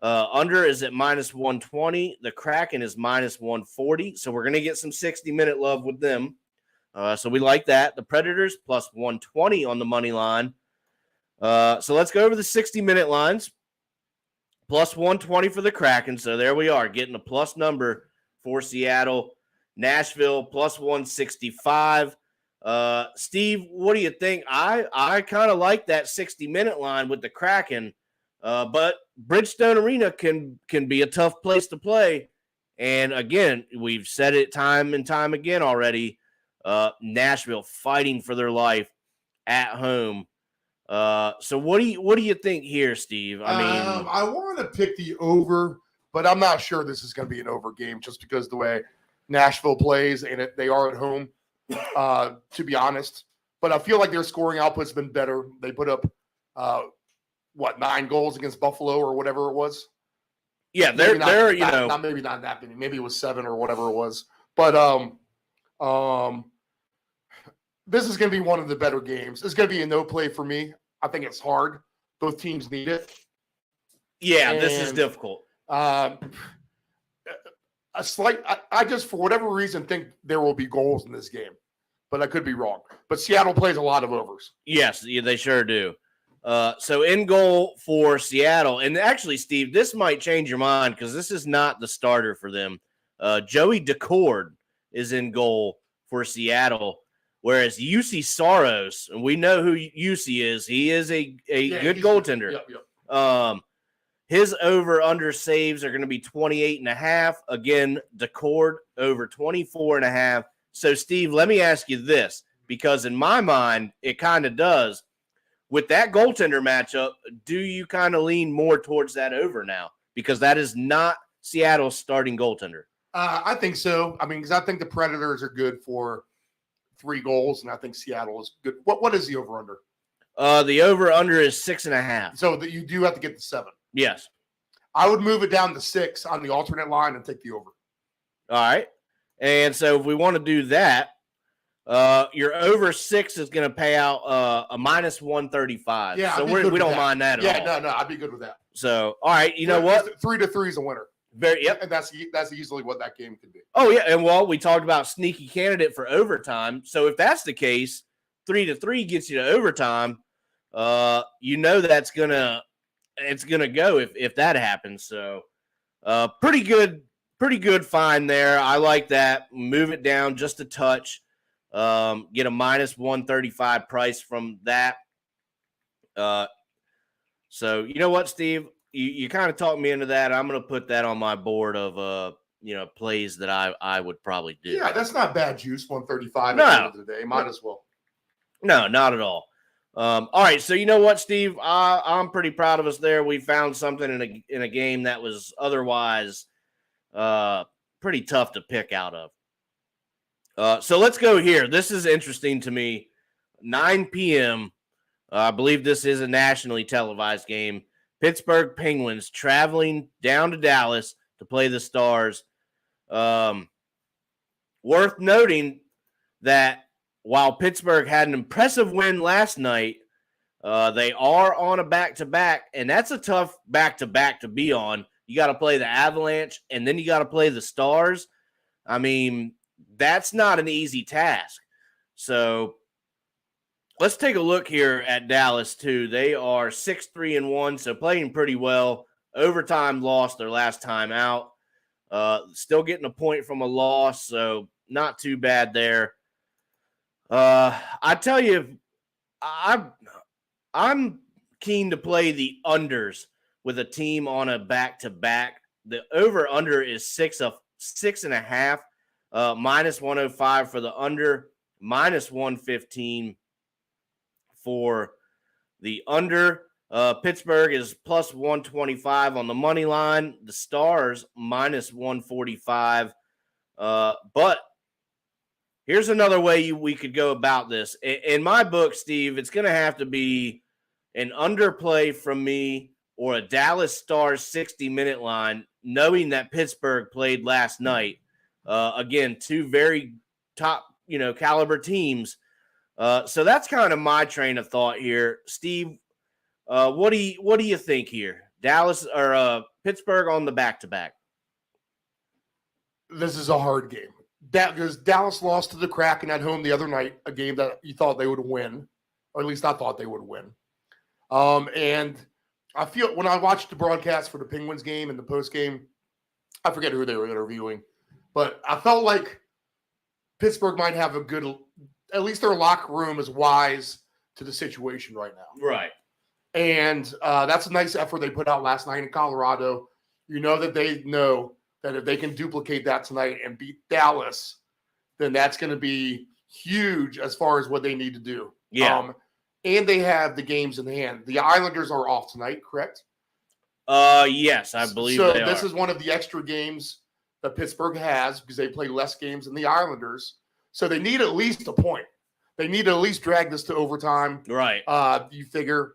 Under is at -120. The Kraken is -140. So we're going to get some 60-minute love with them. So we like that. The Predators +120 on the money line. So let's go over the 60-minute lines. +120 for the Kraken. So there we are, getting a plus number for Seattle. Nashville +165. Steve, what do you think? I kind of like that 60-minute line with the Kraken. But Bridgestone Arena can be a tough place to play. And again, we've said it time and time again already. Nashville fighting for their life at home. So what do you think here, Steve? I mean, I want to pick the over, but I'm not sure this is going to be an over game just because the way Nashville plays and they are at home, to be honest. But I feel like their scoring output's been better. They put up 9 goals against Buffalo or whatever it was. Yeah, maybe not that many. Maybe it was 7 or whatever it was. But this is going to be one of the better games. It's going to be a no play for me. I think it's hard. Both teams need it. Yeah, this is difficult. I just, for whatever reason, think there will be goals in this game, but I could be wrong. But Seattle plays a lot of overs. Yes, they sure do. So in goal for Seattle, and actually, Steve, this might change your mind because this is not the starter for them. Joey Decord is in goal for Seattle, whereas UC Saros, and we know who UC is. He is a good goaltender. Yep. His over-under saves are going to be 28.5. Again, Decord over 24.5. So, Steve, let me ask you this, because in my mind, it kind of does. With that goaltender matchup, do you kind of lean more towards that over now? Because that is not Seattle's starting goaltender. I think so. I mean, because I think the Predators are good for 3 goals, and I think Seattle is good. What is the over-under? The over-under is 6.5. So that you do have to get the 7. Yes. I would move it down to 6 on the alternate line and take the over. All right. And so if we want to do that, your over 6 is going to pay out a minus 135. Yeah, so I'd be we good with don't that. mind that at all. No, I'd be good with that. So, all right, you know what? 3-3 is a winner. Yep. And that's easily what that game could be. Oh, yeah. And, well, we talked about sneaky candidate for overtime. So if that's the case, 3-3 gets you to overtime. You know it's gonna go if that happens. So pretty good find there. I like that. Move it down just a touch. Get a minus 135 price from that. So you know what, Steve? You kind of talked me into that. I'm going to put that on my board of plays that I would probably do. Yeah, that's not bad juice. 135 No. at the end of the day. Might as well. No, not at all. All right, so you know what, Steve? I'm pretty proud of us there. We found something in a game that was otherwise pretty tough to pick out of. So let's go here. This is interesting to me. 9 p.m. I believe this is a nationally televised game. Pittsburgh Penguins traveling down to Dallas to play the Stars. Worth noting that while Pittsburgh had an impressive win last night, they are on a back-to-back, and that's a tough back-to-back to be on. You got to play the Avalanche, and then you got to play the Stars. I mean, that's not an easy task. So let's take a look here at Dallas, too. They are 6-3-1, so playing pretty well. Overtime lost their last time out. Still getting a point from a loss, so not too bad there. I tell you, I'm keen to play the unders with a team on a back-to-back. The over-under is 6.5, minus 105 for the under, minus 115 for the under. Pittsburgh is plus 125 on the money line. The Stars minus 145. But here's another way we could go about this. In my book, Steve, it's going to have to be an underplay from me or a Dallas Stars 60-minute line, knowing that Pittsburgh played last night. Again, two very top, caliber teams. So that's kind of my train of thought here. Steve, what do you think here? Dallas or Pittsburgh on the back-to-back? This is a hard game. Because Dallas lost to the Kraken at home the other night, a game that you thought they would win, or at least I thought they would win. And I feel when I watched the broadcast for the Penguins game and the post game, I forget who they were interviewing, but I felt like Pittsburgh might have a good, at least their locker room is wise to the situation right now. Right. And that's a nice effort they put out last night in Colorado. You know that they know that if they can duplicate that tonight and beat Dallas, then that's going to be huge as far as what they need to do. Yeah. And they have the games in hand. The Islanders are off tonight, correct? Yes, I believe so. They this are. is one of the extra games that Pittsburgh has because they play less games than the Islanders. So they need at least a point. They need to at least drag this to overtime. Right. You figure.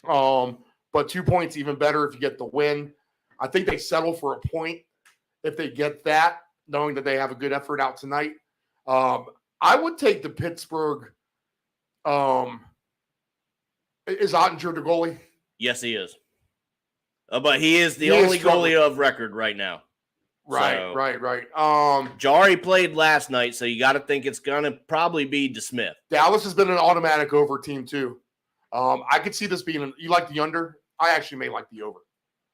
But 2 points even better if you get the win. I think they settle for a point if they get that, knowing that they have a good effort out tonight. I would take the Pittsburgh. Is Ottinger the goalie? Yes, he is. But he is the only goalie of record right now. Right. Jari played last night, so you got to think it's going to probably be DeSmith. Dallas has been an automatic over team too. I could see this being you like the under? I actually may like the over.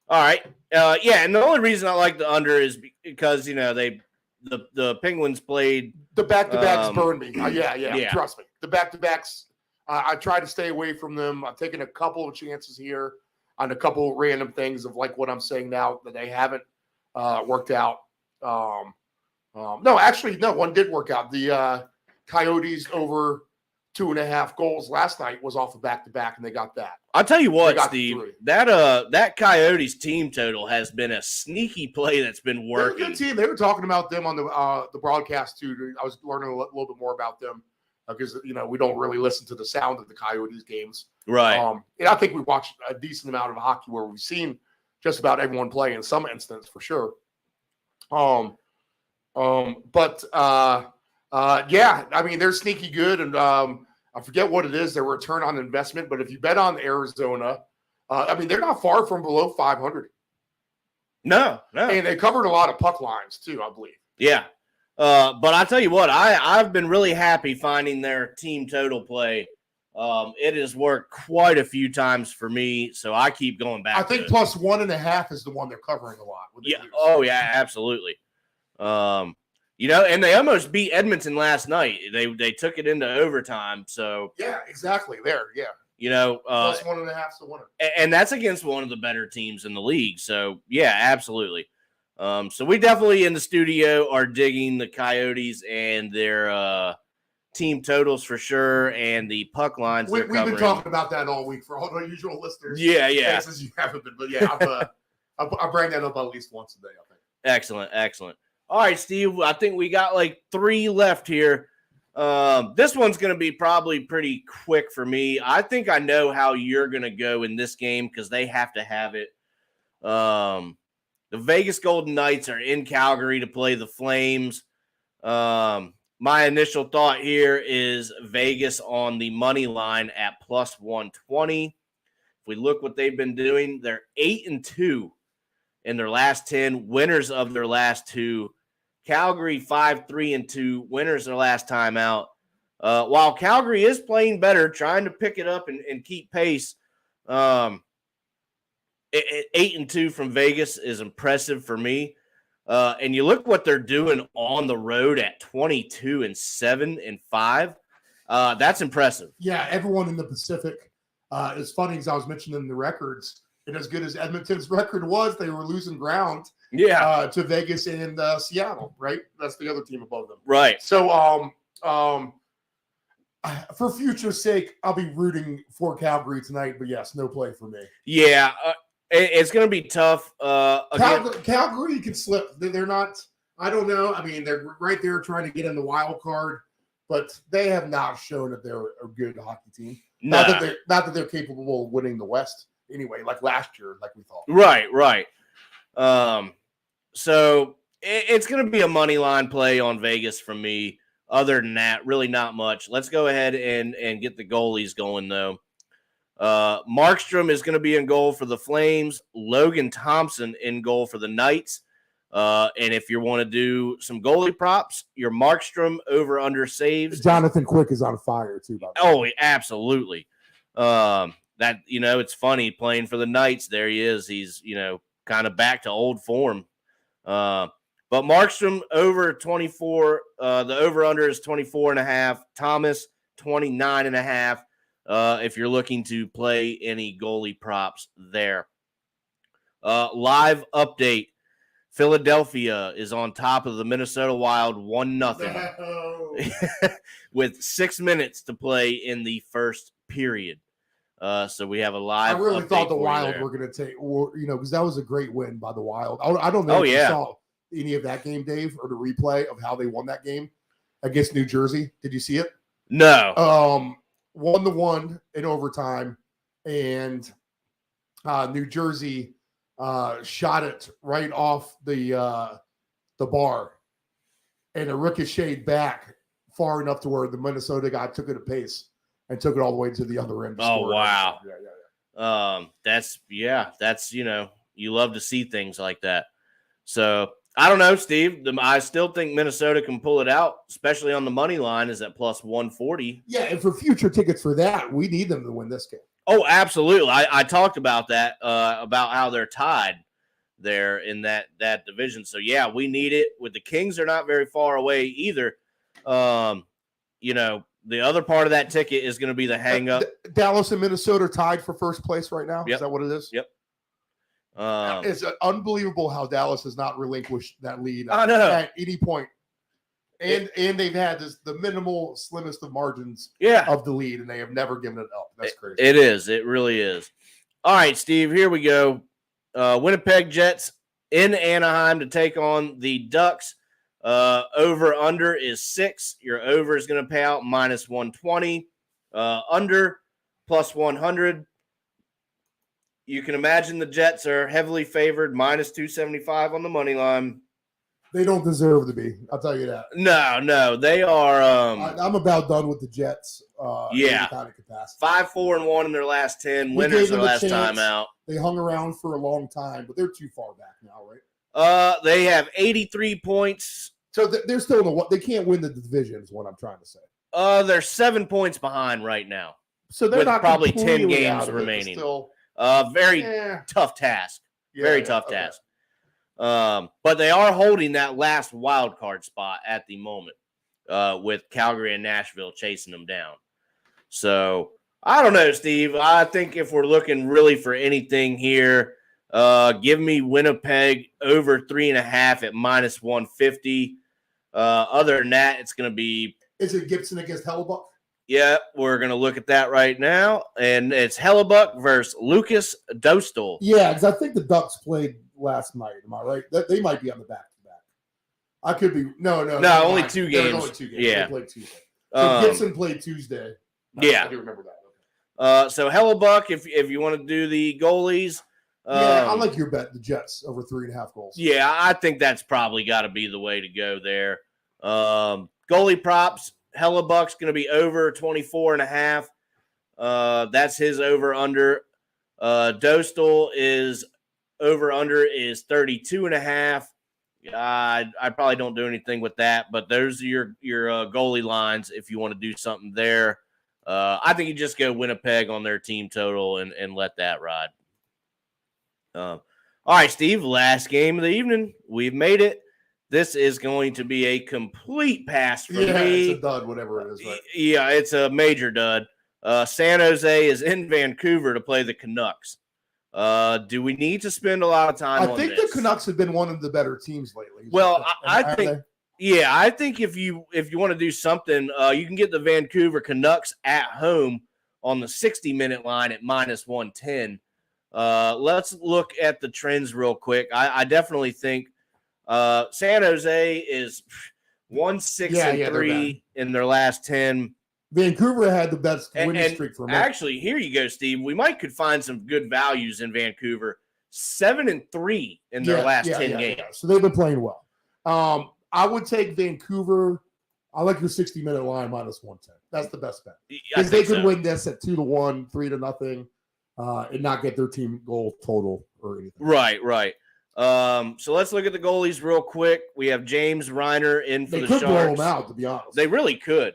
All right. Yeah, and the only reason I like the under is because, the Penguins played. The back-to-backs burned me. Yeah. Trust me. The back-to-backs, I try to stay away from them. I've taken a couple of chances here on a couple of random things of like what I'm saying now that they haven't worked out. No, one did work out. The Coyotes over 2.5 goals last night was off the back-to-back, and they got that. I'll tell you what, Steve, that Coyotes team total has been a sneaky play that's been working. They're a good team. They were talking about them on the broadcast, too. I was learning a little bit more about them. because we don't really listen to the sound of the Coyotes games. Right. And I think we watched a decent amount of hockey where we've seen just about everyone play in some instance for sure. Yeah, I mean, they're sneaky good, and I forget what it is, their return on investment, but if you bet on Arizona, I mean, they're not far from below 500. No. And they covered a lot of puck lines too, I believe. Yeah. But I tell you what, I've been really happy finding their team total play. It has worked quite a few times for me, so I keep going back. I think plus 1.5 is the one they're covering a lot. Yeah. Oh, yeah, absolutely. And they almost beat Edmonton last night. They took it into overtime. So yeah, exactly. There, yeah. Plus 1.5 is the winner. And that's against one of the better teams in the league. So yeah, absolutely. So we definitely in the studio are digging the Coyotes and their team totals for sure, and the puck lines. We've been talking about that all week for all the usual listeners. Yeah. As you haven't been, but yeah, I bring that up at least once a day, I think. Excellent. All right, Steve, I think we got like 3 left here. This one's going to be probably pretty quick for me. I think I know how you're going to go in this game because they have to have it. The Vegas Golden Knights are in Calgary to play the Flames. My initial thought here is Vegas on the money line at plus 120. If we look what they've been doing, they're 8-2 in their last 10, winners of their last 2. Calgary 5-3-2, winners their last time out. While Calgary is playing better, trying to pick it up and keep pace, 8-2 from Vegas is impressive for me. And you look what they're doing on the road at 22-7-5. That's impressive. Yeah, everyone in the Pacific. It's funny because I was mentioning the records, and as good as Edmonton's record was, they were losing ground. Yeah, to Vegas and Seattle, right? That's the other team above them. Right. So, for future's sake, I'll be rooting for Calgary tonight. But yes, no play for me. Yeah, it's going to be tough. Calgary can slip. They're not. I don't know. I mean, they're right there trying to get in the wild card, but they have not shown that they're a good hockey team. No. Not that they're capable of winning the West anyway, like last year, like we thought. Right. So it's going to be a money line play on Vegas from me. Other than that, really not much. Let's go ahead and get the goalies going, though. Markstrom is going to be in goal for the Flames. Logan Thompson in goal for the Knights. And if you want to do some goalie props, your Markstrom over-under saves. Jonathan Quick is on fire, too. Oh, absolutely. It's funny playing for the Knights. There he is. He's, kind of back to old form. But Markstrom over 24. The over-under is 24.5. Thomas, 29.5. If you're looking to play any goalie props there. Live update. Philadelphia is on top of the Minnesota Wild 1-0 with 6 minutes to play in the first period. So we have a live. I really thought the Wild there. were going to take, because that was a great win by the Wild. I don't know if you saw any of that game, Dave, or the replay of how they won that game against New Jersey. Did you see it? No. 1-1 in overtime, and New Jersey shot it right off the bar, and it ricocheted back far enough to where the Minnesota guy took it a pace and took it all the way to the other end. Oh, wow. Yeah. That's you love to see things like that. So I don't know, Steve. I still think Minnesota can pull it out, especially on the money line is at plus 140. Yeah, and for future tickets for that, we need them to win this game. Oh, absolutely. I talked about that, about how they're tied there in that division. So, yeah, we need it. With the Kings, they're not very far away either. The other part of that ticket is going to be the hang-up. Dallas and Minnesota tied for first place right now. Yep. Is that what it is? Yep. It's unbelievable how Dallas has not relinquished that lead at any point. And they've had the minimal, slimmest of margins of the lead, and they have never given it up. That's crazy. It is. It really is. All right, Steve, here we go. Winnipeg Jets in Anaheim to take on the Ducks. Over under is 6. Your over is going to pay out -120. Under +100. You can imagine the Jets are heavily favored, -275 on the money line. They don't deserve to be. I'll tell you that. No, they are. I'm about done with the Jets. Yeah. Any kind of capacity. 5-4-1 in their last 10. We Winners gave their them a last chance. time out. They hung around for a long time, but they're too far back now, right? They have 83 points. So they're still in the. They can't win the division, is what I'm trying to say. They're 7 points behind right now. So they're with not probably 10 completely games out of it, but remaining. Still, Very tough task. Very tough task. But they are holding that last wild card spot at the moment, with Calgary and Nashville chasing them down. So I don't know, Steve. I think if we're looking really for anything here, give me Winnipeg over 3.5 at -150. Other than that, it's going to be. Is it Gibson against Hellebuck? Yeah, we're going to look at that right now. And it's Hellebuck versus Lucas Dostal. Yeah, because I think the Ducks played last night. Am I right? They might be on the back-to-back. I could be. No, only 2 games. Only 2 games. Yeah. They played Tuesday. So Gibson played Tuesday. Yeah. I do remember that. Okay. So Hellebuck, if you want to do the goalies. Yeah, I like your bet, the Jets, over 3.5 goals. Yeah, I think that's probably got to be the way to go there. Goalie props, Hellebuck's going to be over 24.5. That's his over-under. Dostal is over-under is 32.5. I probably don't do anything with that, but those are your goalie lines if you want to do something there. I think you just go Winnipeg on their team total and let that ride. All right, Steve, last game of the evening. We've made it. This is going to be a complete pass for me. It's a dud, whatever it is. Right? Yeah, it's a major dud. San Jose is in Vancouver to play the Canucks. Do we need to spend a lot of time on this? I think the Canucks have been one of the better teams lately. Well, I think if you want to do something, you can get the Vancouver Canucks at home on the 60-minute line at -110. Let's look at the trends real quick. I definitely think San Jose is 1-6-3 in their last 10. Vancouver had the best winning streak for me. Actually, here you go, Steve. We could find some good values in Vancouver. 7-3 in their last 10 games. Yeah. So they've been playing well. I would take Vancouver. I like your 60-minute line -110. That's the best bet. Because they could win this at 2-1, 3-0, and not get their team goal total or anything. Right. So let's look at the goalies real quick. We have James Reiner in for the Sharks. They could blow them out, to be honest. They really could.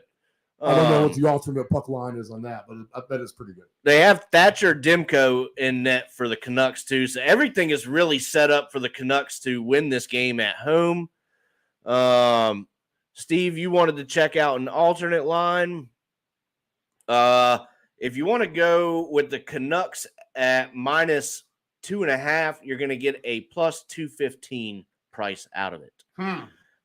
I don't know what the alternate puck line is on that, but I bet it's pretty good. They have Thatcher Demko in net for the Canucks, too. So everything is really set up for the Canucks to win this game at home. Steve, you wanted to check out an alternate line. If you want to go with the Canucks at -2.5, you're going to get a +215 price out of it.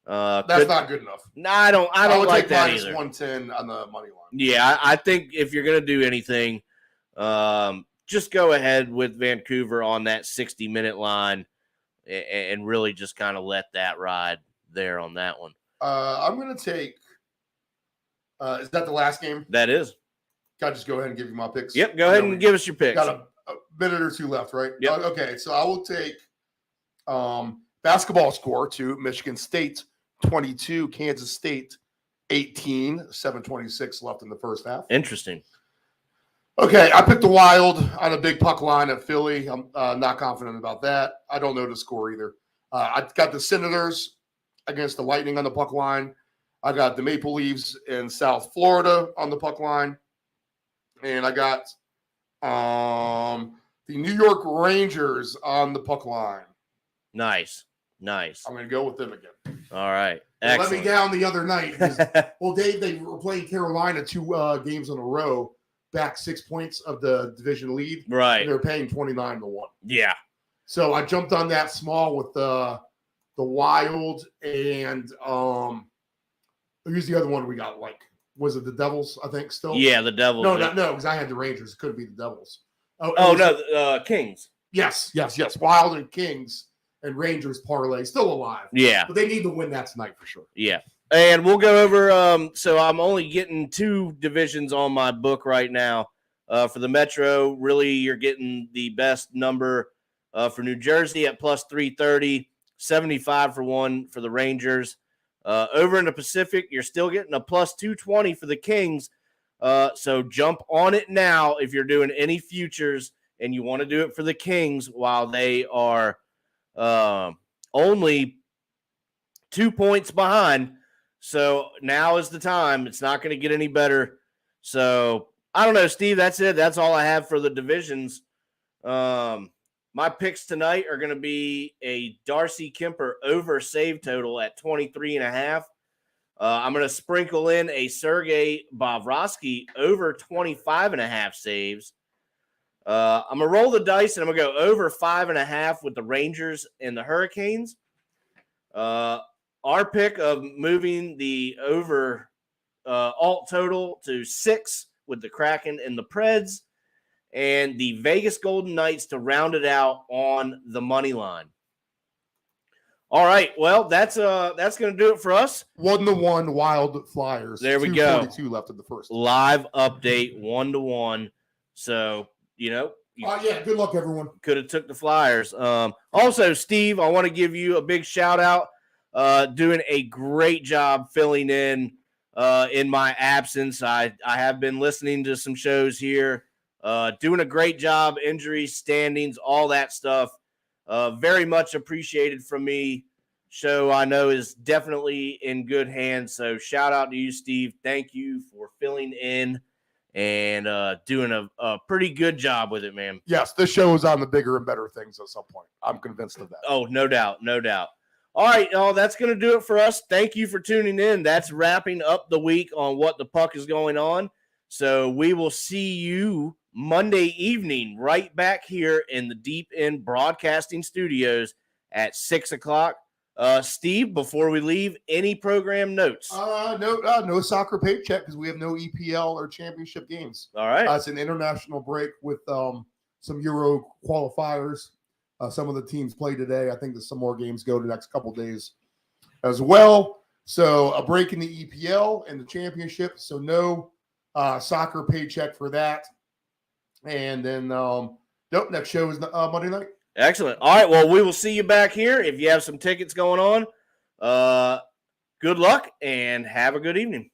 That's not good enough. No, I don't like that either. -110 on the money line. Yeah, I think if you're going to do anything, just go ahead with Vancouver on that 60-minute line and really just kind of let that ride there on that one. I'm going to take is that the last game? That is. Can I just go ahead and give you my picks? Yep, go ahead and give us your picks. Got a minute or two left, right? Yep. Okay, so I will take basketball score to Michigan State 22, Kansas State 18, 7:26 left in the first half. Interesting. Okay, I picked the Wild on a big puck line at Philly. I'm not confident about that. I don't know the score either. I got the Senators against the Lightning on the puck line. I got the Maple Leafs in South Florida on the puck line. And I got the New York Rangers on the puck line. Nice. I'm going to go with them again. All right. They let me down the other night. Well, Dave, they were playing Carolina 2 games in a row, back 6 points of the division lead. Right. And they're paying 29-1. Yeah. So I jumped on that small with the Wild and who's the other one we got? Like, was it the Devils? I think still. Yeah, the Devils. No, because I had the Rangers. It couldn't be the Devils. No, Kings. Yes. Wild and Kings. and Rangers parlay still alive. Yeah. But they need to win that tonight for sure. Yeah. And we'll go over, so I'm only getting 2 divisions on my book right now. For the Metro, really you're getting the best number for New Jersey at plus 330, 75 for 1 for the Rangers. Over in the Pacific, you're still getting a plus 220 for the Kings. So jump on it now if you're doing any futures and you want to do it for the Kings while they are only 2 points behind. So now is the time. It's not going to get any better. So I don't know, Steve. That's it. That's all I have for the divisions. My picks tonight are going to be a Darcy Kemper over save total at 23.5. I'm going to sprinkle in a Sergei Bobrovsky over 25.5 saves. I'm going to roll the dice, and I'm going to go over 5.5 with the Rangers and the Hurricanes. Our pick of moving the over alt total to 6 with the Kraken and the Preds, and the Vegas Golden Knights to round it out on the money line. All right, well, that's going to do it for us. 1-1 Wild Flyers. There we go. 2:42 left in the first. Live update 1-1. So, Yeah, good luck, everyone. Could have took the Flyers. Also, Steve, I want to give you a big shout out. Doing a great job filling in my absence. I have been listening to some shows here. Doing a great job. Injuries, standings, all that stuff. Very much appreciated from me. Show I know is definitely in good hands. So shout out to you, Steve. Thank you for filling in and doing a pretty good job with it, man. Yes, this show is on the bigger and better things at some point. I'm convinced of that. Oh, no doubt. No doubt. All right, y'all, that's going to do it for us. Thank you for tuning in. That's wrapping up the week on what the puck is going on. So we will see you Monday evening right back here in the Deep End Broadcasting Studios at 6 o'clock. Steve, before we leave, any program notes? No soccer paycheck because we have no EPL or championship games. All right. It's an international break with some Euro qualifiers. Some of the teams play today. I think there's some more games go the next couple days as well. So a break in the EPL and the championship. So no soccer paycheck for that. And then next show is Monday night. Excellent. All right. Well, we will see you back here. If you have some tickets going on, good luck and have a good evening.